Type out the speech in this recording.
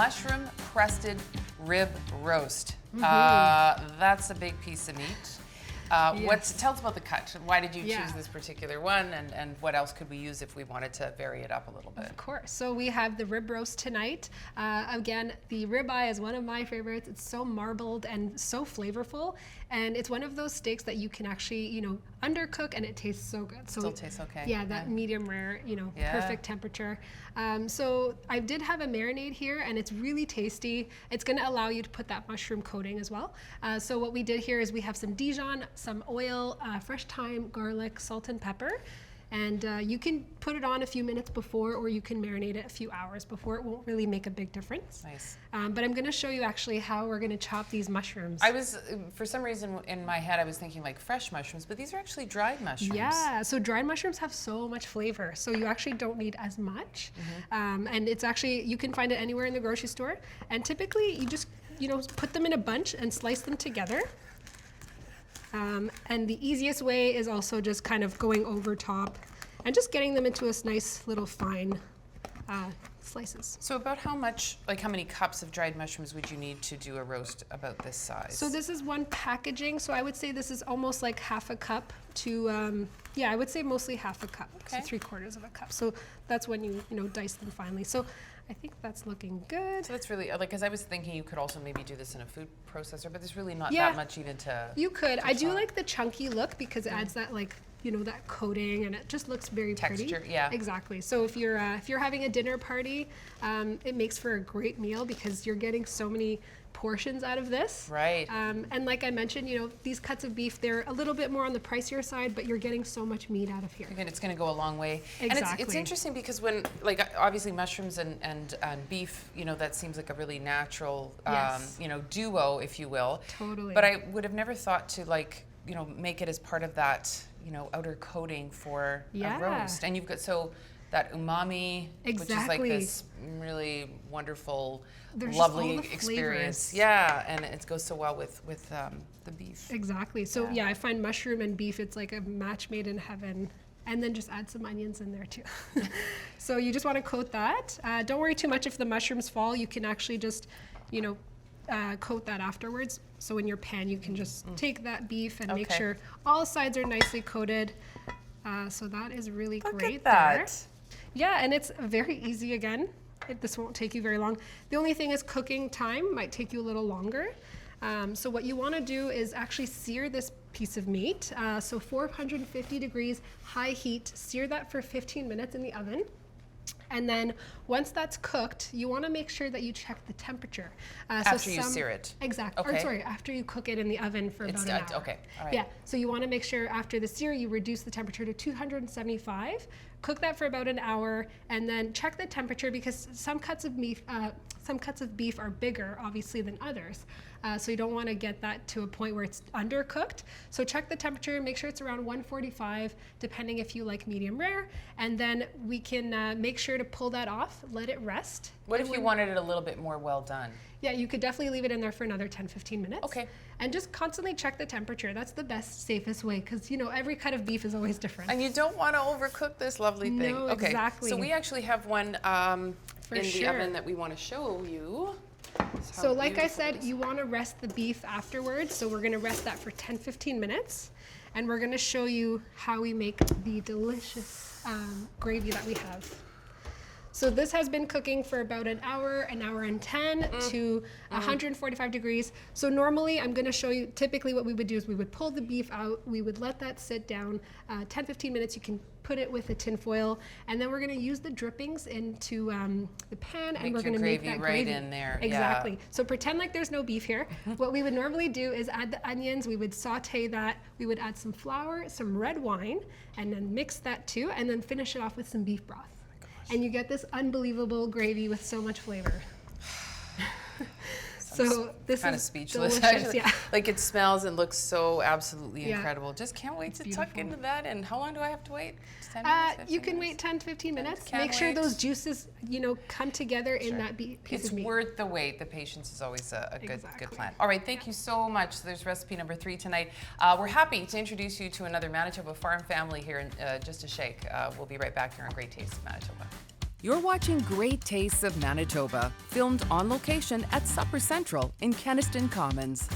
mushroom crusted rib roast. That's a big piece of meat. Yes. Tell us about the cut. Why did you Yeah. choose this particular one, and what else could we use if we wanted to vary it up a little bit? Of course. So we have the rib roast tonight. Again, the ribeye is one of my favorites. It's so marbled and so flavorful, and it's one of those steaks that you can actually, undercook, and it tastes so good. So Still tastes okay. Yeah, that medium rare, Yeah. perfect temperature. So I did have a marinade here, and it's really tasty. It's going to allow you to put that mushroom coating as well. So what we did here is we have some Dijon, some oil, fresh thyme, garlic, salt, and pepper. And you can put it on a few minutes before, or you can marinate it a few hours before. It won't really make a big difference. Nice. But I'm going to show you actually how we're going to chop these mushrooms. I was, for some reason in my head, I was thinking like fresh mushrooms, but these are actually dried mushrooms. Yeah, so dried mushrooms have so much flavor, so you actually don't need as much. And it's actually, you can find it anywhere in the grocery store. And typically you just, put them in a bunch and slice them together. And the easiest way is also just kind of going over top and just getting them into a nice little fine slices. So about how many cups of dried mushrooms would you need to do a roast about this size? So this is one packaging, so I would say this is almost like half a cup to, I would say mostly half a cup, Okay. so 3/4 of a cup. So that's when you, dice them finely. So I think that's looking good. So that's really, because I was thinking you could also maybe do this in a food processor, but there's really not Yeah. that much even to... You could. I do chop. like the chunky look because it adds that that coating, and it just looks very Texture, pretty. yeah. Exactly. So if you're having a dinner party, it makes for a great meal because you're getting so many portions out of this. Right. And like I mentioned, these cuts of beef, they're a little bit more on the pricier side, but you're getting so much meat out of here. Again, it's going to go a long way. Exactly. And it's interesting because when, obviously mushrooms and beef, that seems like a really natural, Yes. duo, if you will. Totally. But I would have never thought to make it as part of that, outer coating for Yeah. a roast. And you've got, that umami, which is like Exactly. this really wonderful, There's just lovely all the experience. flavors. Yeah, and it goes so well with the beef. Exactly. So yeah, I find mushroom and beef, it's like a match made in heaven. And then just add some onions in there too. So you just want to coat that. Don't worry too much if the mushrooms fall. You can actually just, coat that afterwards. So in your pan, you can just take that beef and make Okay. sure all sides are nicely coated. So that is really Look great at that. there. Yeah, and it's very easy again. This won't take you very long. The only thing is cooking time might take you a little longer. So what you want to do is actually sear this piece of meat. So 450 degrees, high heat, sear that for 15 minutes in the oven. And then once that's cooked, you want to make sure that you check the temperature. After you sear it. Exactly. Okay. Or sorry, after you cook it in the oven for about an hour. Okay, all right. Yeah, so you want to make sure after the sear, you reduce the temperature to 275. Cook that for about an hour, and then check the temperature because some cuts of beef are bigger, obviously, than others. So you don't want to get that to a point where it's undercooked. So check the temperature, make sure it's around 145, depending if you like medium rare, and then we can make sure to pull that off, let it rest. What if you wanted it a little bit more well done? Yeah, you could definitely leave it in there for another 10-15 minutes. Okay. And just constantly check the temperature. That's the best, safest way because, every cut of beef is always different. And you don't want to overcook this lovely thing. No, Okay. exactly. So we actually have one in the sure. oven that we want to show you. So like I said, you want to rest the beef afterwards. So we're going to rest that for 10-15 minutes. And we're going to show you how we make the delicious gravy that we have. So this has been cooking for about an hour and 10 to 145 degrees. So normally I'm going to show you, typically what we would do is we would pull the beef out, we would let that sit down 10-15 minutes. You can put it with a tin foil, and then we're going to use the drippings into the pan, and we're going to make that right gravy in there. Exactly. So pretend like there's no beef here. What we would normally do is add the onions, we would saute that, we would add some flour, some red wine, and then mix that too, and then finish it off with some beef broth. And you get this unbelievable gravy with so much flavor. So this kind is of speechless. delicious, yeah. Like it smells and looks so absolutely Yeah. incredible. Just can't wait to tuck beautiful. into that. And how long do I have to wait? 10 minutes, 15 You can minutes? wait 10-15 minutes. Can't Make sure wait. those juices, come together in that piece It's of meat. worth the wait. The patience is always a good Exactly. plan. All right, thank you so much. There's recipe number 3 tonight. We're happy to introduce you to another Manitoba farm family here in just a shake. We'll be right back here on Great Taste of Manitoba. You're watching Great Tastes of Manitoba, filmed on location at Supper Central in Kenaston Commons.